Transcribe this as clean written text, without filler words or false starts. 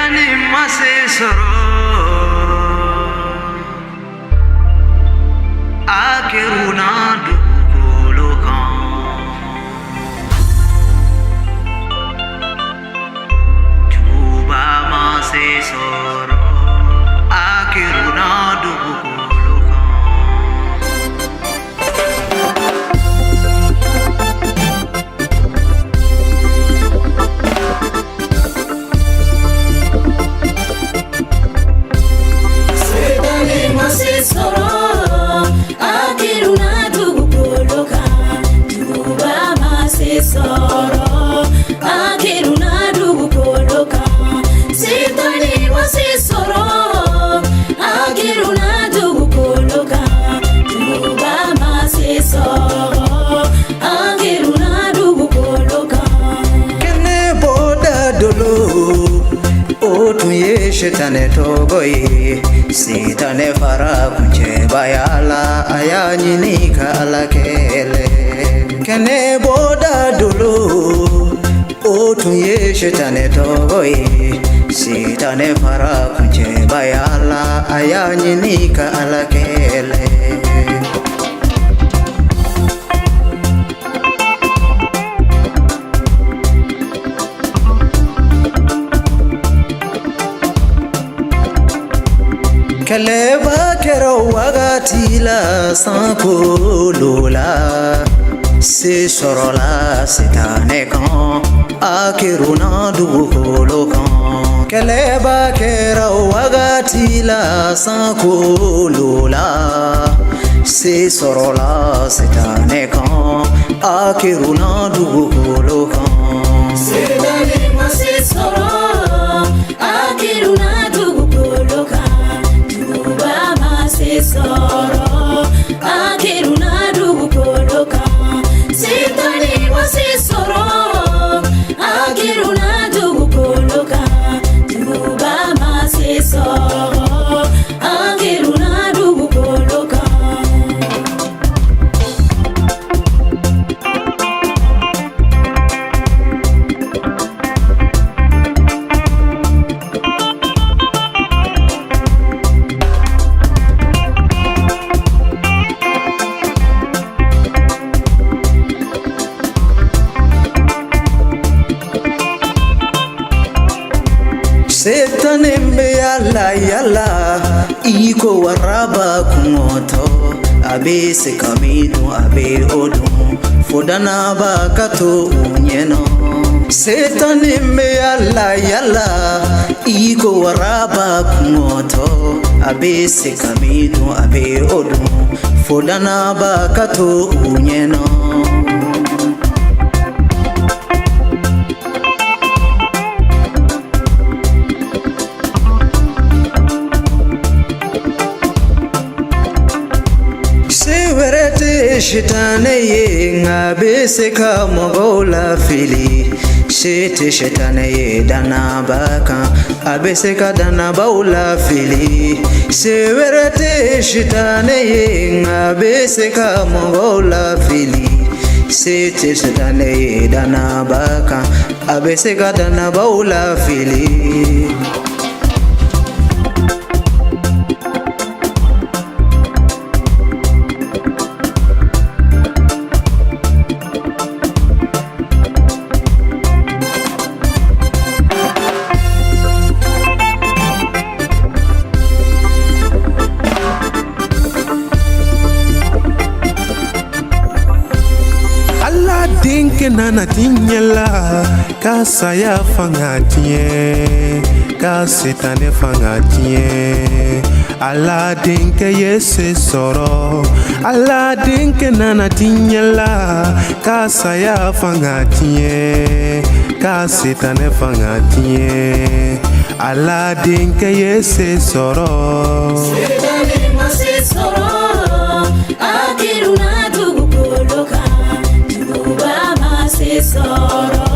Setani mase soro akiruna dukolokan Juba mase soro akiruna dukolokan Shetane togoye sitane fara kunche bayala ayani nika alakele kene boda dulu otunye shetane togoye sitane fara kunche bayala ayani nika alakele Kaleba kero wagatila sanko lola se sorola setane kan akiruna dukolo kan Kaleba kero wagatila sanko lola se sorola setane kan akiruna dukolo kan Setane mase soro akiruna dukolo kan Soro akiruna dukolokan Setani mase soro akiruna dukolokan Juba mase soro akiruna dukolokan Setane mbe yala iko waraba kumoto abe se kamino abe odum fodana bakato unyeno Setane mbe yala iko waraba kumoto abe se kamino abe odum fodana bakato unyeno Shetane ye ngabe seka mogola fili Shete shetane ye dana baka abe seka dana baula fili Sewerete shetane ye ngabe seka mogola fili Shete shetane ye dana baka abe seka dana baula fili Dinke nana tinyela kasa ya fangatie kasetane fangatie ala dinke yese soro ala dinke nana tinyela kasa ya fangatie kasetane fangatie ala dinke yese soro Setane mase soro akiruna dukolokan Juba mase soro